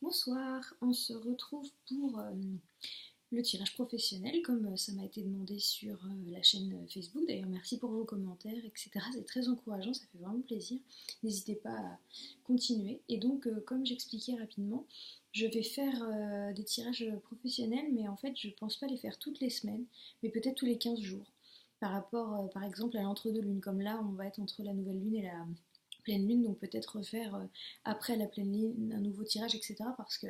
Bonsoir, on se retrouve pour le tirage professionnel comme ça m'a été demandé sur la chaîne Facebook. D'ailleurs, merci pour vos commentaires, etc. C'est très encourageant, ça fait vraiment plaisir. N'hésitez pas à continuer. Et donc, comme j'expliquais rapidement, je vais faire des tirages professionnels, mais en fait, je pense pas les faire toutes les semaines, mais peut-être tous les 15 jours. Par rapport, par exemple, à l'entre-deux-lune, comme là, on va être entre la nouvelle lune et la pleine lune, donc peut-être refaire après la pleine lune un nouveau tirage, etc. Parce que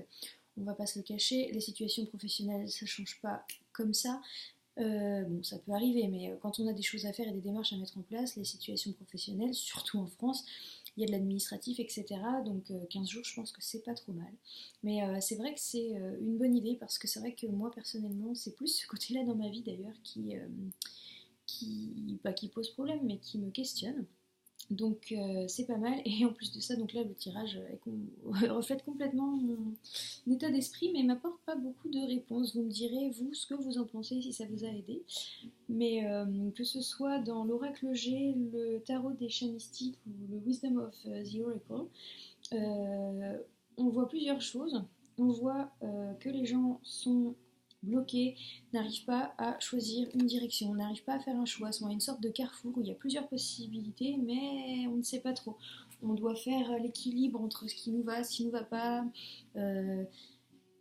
on va pas se le cacher, les situations professionnelles ça change pas comme ça. Bon, ça peut arriver, mais quand on a des choses à faire et des démarches à mettre en place, les situations professionnelles, surtout en France, il y a de l'administratif, etc. Donc 15 jours, je pense que c'est pas trop mal. Mais c'est vrai que c'est une bonne idée parce que c'est vrai que moi personnellement, c'est plus ce côté-là dans ma vie d'ailleurs qui pose problème, mais qui me questionne. Donc c'est pas mal. Et en plus de ça, donc là le tirage reflète complètement mon état d'esprit, mais m'apporte pas beaucoup de réponses. Vous me direz, vous, ce que vous en pensez, si ça vous a aidé. Mais que ce soit dans l'oracle G, le tarot des chats mystiques ou le Wisdom of the Oracle, euh, on voit plusieurs choses. On voit que les gens sont bloqués, n'arrivent pas à choisir une direction, n'arrivent pas à faire un choix, sont à une sorte de carrefour où il y a plusieurs possibilités, mais on ne sait pas trop. On doit faire l'équilibre entre ce qui nous va, ce qui ne nous va pas. euh,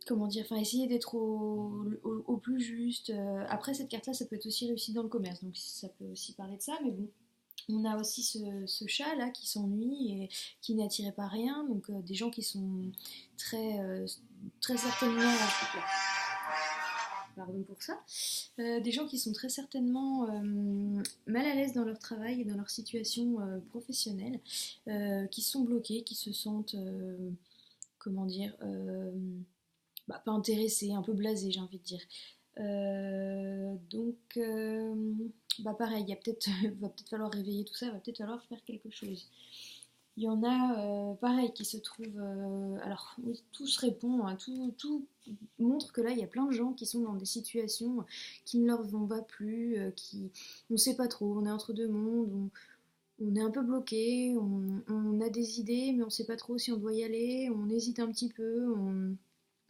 Comment dire, enfin essayer d'être au plus juste. Après cette carte-là, ça peut être aussi réussi dans le commerce, donc ça peut aussi parler de ça, mais bon, on a aussi ce chat là qui s'ennuie et qui n'est attiré par rien, donc des gens qui sont très, très certainement, pardon pour ça, des gens qui sont très certainement mal à l'aise dans leur travail et dans leur situation professionnelle, qui sont bloqués, qui se sentent, comment dire, pas intéressés, un peu blasés j'ai envie de dire. Donc, pareil, il y a peut-être, va peut-être falloir réveiller tout ça, va peut-être falloir faire quelque chose. Il y en a, pareil, qui se trouvent. Alors, oui, tout se répond, hein, tout montre que là, il y a plein de gens qui sont dans des situations qui ne leur vont pas plus, on ne sait pas trop, on est entre deux mondes, on est un peu bloqué, on a des idées, mais on ne sait pas trop si on doit y aller, on hésite un petit peu,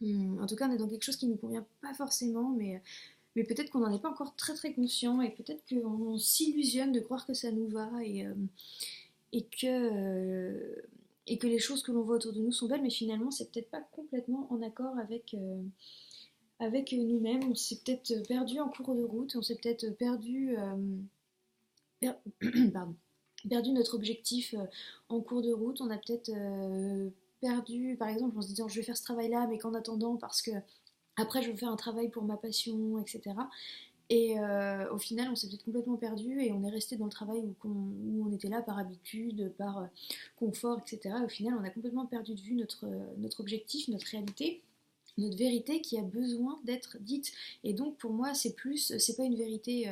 en tout cas, on est dans quelque chose qui ne nous convient pas forcément, mais peut-être qu'on n'en est pas encore très très conscient et peut-être qu'on s'illusionne de croire que ça nous va et que, euh, et que les choses que l'on voit autour de nous sont belles, mais finalement, c'est peut-être pas complètement en accord avec nous-mêmes. On s'est peut-être perdu en cours de route, on s'est peut-être perdu, per- pardon, perdu notre objectif en cours de route, on a peut-être perdu, par exemple, en se disant je vais faire ce travail-là, mais qu'en attendant, parce que après je veux faire un travail pour ma passion, etc. Et au final, on s'est peut-être complètement perdu et on est resté dans le travail où on était là par habitude, par confort, etc. Et au final, on a complètement perdu de vue notre objectif, notre réalité, notre vérité qui a besoin d'être dite. Et donc, pour moi, c'est pas une vérité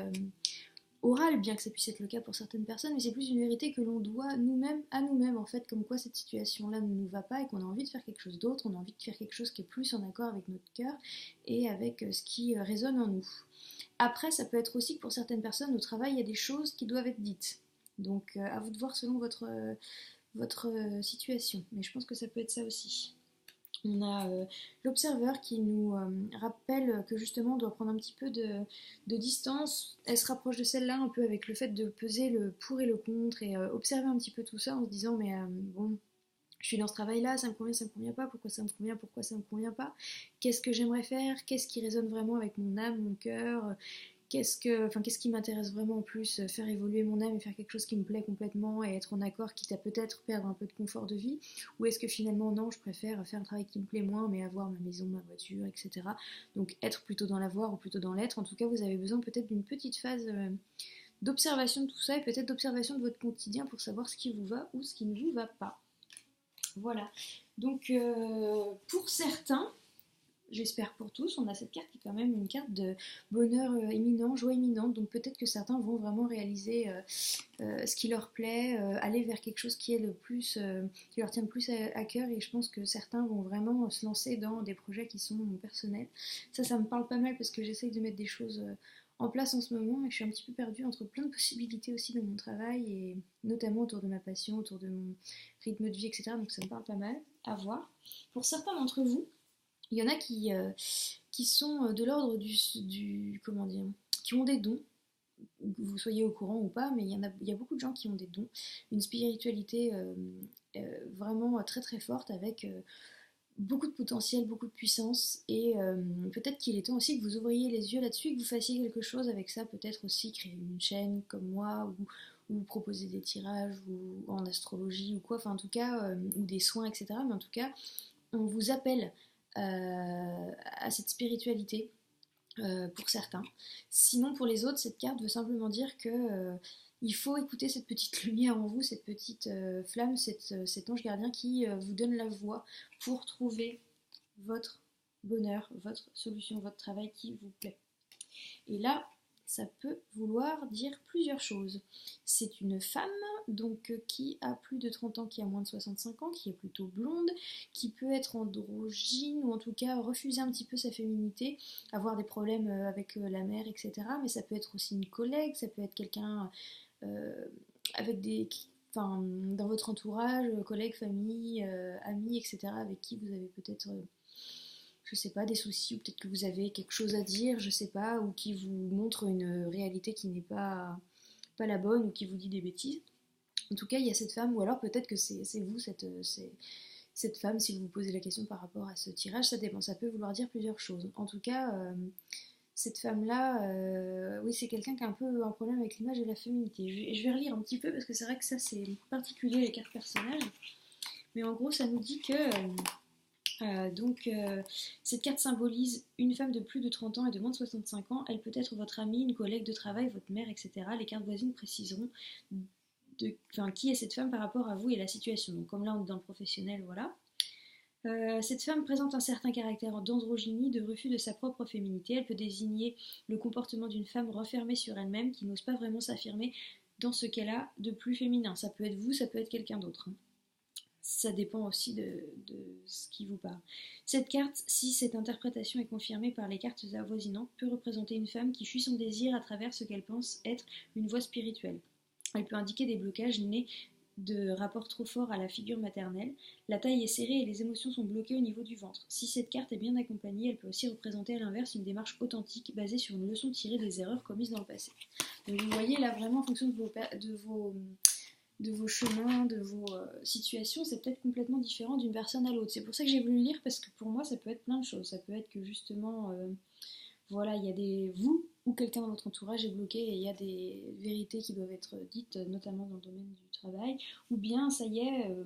orale, bien que ça puisse être le cas pour certaines personnes, mais c'est plus une vérité que l'on doit nous-mêmes à nous-mêmes, en fait, comme quoi cette situation-là ne nous va pas et qu'on a envie de faire quelque chose d'autre, on a envie de faire quelque chose qui est plus en accord avec notre cœur et avec ce qui résonne en nous. Après, ça peut être aussi que pour certaines personnes au travail, il y a des choses qui doivent être dites. Donc, à vous de voir selon votre situation. Mais je pense que ça peut être ça aussi. On a l'observeur qui nous rappelle que justement on doit prendre un petit peu de distance. Elle se rapproche de celle-là un peu avec le fait de peser le pour et le contre et observer un petit peu tout ça en se disant mais bon, je suis dans ce travail-là, ça me convient pas, pourquoi ça me convient, pourquoi ça me convient pas, qu'est-ce que j'aimerais faire, qu'est-ce qui résonne vraiment avec mon âme, mon cœur, qu'est-ce qui m'intéresse vraiment en plus, faire évoluer mon âme et faire quelque chose qui me plaît complètement et être en accord, quitte à peut-être perdre un peu de confort de vie, ou est-ce que finalement non, je préfère faire un travail qui me plaît moins, mais avoir ma maison, ma voiture, etc. Donc être plutôt dans l'avoir ou plutôt dans l'être. En tout cas, vous avez besoin peut-être d'une petite phase d'observation de tout ça et peut-être d'observation de votre quotidien pour savoir ce qui vous va ou ce qui ne vous va pas. Voilà. Donc pour certains, j'espère pour tous, on a cette carte qui est quand même une carte de bonheur imminent, joie imminente. Donc peut-être que certains vont vraiment réaliser ce qui leur plaît, aller vers quelque chose qui est le plus, qui leur tient le plus à cœur. Et je pense que certains vont vraiment se lancer dans des projets qui sont personnels. Ça me parle pas mal parce que j'essaye de mettre des choses en place en ce moment et je suis un petit peu perdue entre plein de possibilités aussi dans mon travail et notamment autour de ma passion, autour de mon rythme de vie, etc. Donc ça me parle pas mal à voir. Pour certains d'entre vous, il y en a qui sont de l'ordre comment dire, qui ont des dons, que vous soyez au courant ou pas, mais il y a beaucoup de gens qui ont des dons, une spiritualité vraiment très très forte avec beaucoup de potentiel, beaucoup de puissance et peut-être qu'il est temps aussi que vous ouvriez les yeux là-dessus et que vous fassiez quelque chose avec ça, peut-être aussi créer une chaîne comme moi ou proposer des tirages ou en astrologie ou quoi, enfin en tout cas, ou des soins, etc. Mais en tout cas, on vous appelle à cette spiritualité pour certains. Sinon, pour les autres, cette carte veut simplement dire que il faut écouter cette petite lumière en vous, cette petite flamme, cet ange gardien qui vous donne la voie pour trouver votre bonheur, votre solution, votre travail qui vous plaît. Et là, ça peut vouloir dire plusieurs choses. C'est une femme donc qui a plus de 30 ans, qui a moins de 65 ans, qui est plutôt blonde, qui peut être androgyne ou en tout cas refuser un petit peu sa féminité, avoir des problèmes avec la mère, etc. Mais ça peut être aussi une collègue, ça peut être quelqu'un avec des... Enfin, dans votre entourage, collègues, famille, amis, etc., avec qui vous avez peut-être je sais pas, des soucis, ou peut-être que vous avez quelque chose à dire, je sais pas, ou qui vous montre une réalité qui n'est pas la bonne, ou qui vous dit des bêtises. En tout cas, il y a cette femme, ou alors peut-être que c'est vous, cette femme, si vous vous posez la question par rapport à ce tirage, ça dépend, ça peut vouloir dire plusieurs choses. En tout cas, cette femme-là, oui, c'est quelqu'un qui a un peu un problème avec l'image de la féminité. Je vais relire un petit peu, parce que c'est vrai que ça, c'est particulier, les cartes personnages. Mais en gros, ça nous dit que... cette carte symbolise une femme de plus de 30 ans et de moins de 65 ans. Elle peut être votre amie, une collègue de travail, votre mère, etc. Les cartes voisines préciseront qui est cette femme par rapport à vous et la situation. Donc comme là on est dans le professionnel, voilà. Cette femme présente un certain caractère d'androgynie, de refus de sa propre féminité. Elle peut désigner le comportement d'une femme renfermée sur elle-même qui n'ose pas vraiment s'affirmer dans ce qu'elle a de plus féminin. Ça peut être vous, ça peut être quelqu'un d'autre. Ça dépend aussi de ce qui vous parle. Cette carte, si cette interprétation est confirmée par les cartes avoisinantes, peut représenter une femme qui fuit son désir à travers ce qu'elle pense être une voie spirituelle. Elle peut indiquer des blocages nés de rapports trop forts à la figure maternelle. La taille est serrée et les émotions sont bloquées au niveau du ventre. Si cette carte est bien accompagnée, elle peut aussi représenter à l'inverse une démarche authentique basée sur une leçon tirée des erreurs commises dans le passé. Donc vous voyez là vraiment en fonction de vos chemins, de vos situations, c'est peut-être complètement différent d'une personne à l'autre. C'est pour ça que j'ai voulu lire, parce que pour moi, ça peut être plein de choses. Ça peut être que justement, voilà, il y a des vous ou quelqu'un dans votre entourage est bloqué et il y a des vérités qui doivent être dites, notamment dans le domaine du travail. Ou bien, ça y est,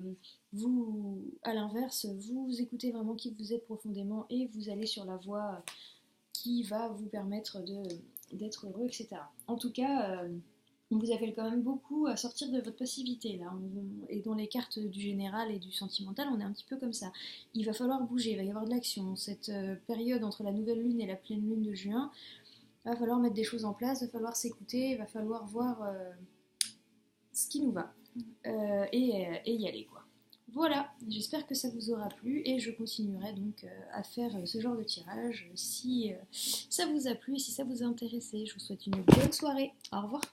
vous, à l'inverse, vous écoutez vraiment qui vous êtes profondément et vous allez sur la voie qui va vous permettre d'être heureux, etc. En tout cas... on vous appelle quand même beaucoup à sortir de votre passivité là. Et dans les cartes du général et du sentimental, on est un petit peu comme ça. Il va falloir bouger, il va y avoir de l'action. Cette période entre la nouvelle lune et la pleine lune de juin, il va falloir mettre des choses en place, il va falloir s'écouter, il va falloir voir ce qui nous va et y aller quoi. Voilà, j'espère que ça vous aura plu et je continuerai donc à faire ce genre de tirage si ça vous a plu et si ça vous a intéressé. Je vous souhaite une bonne soirée. Au revoir.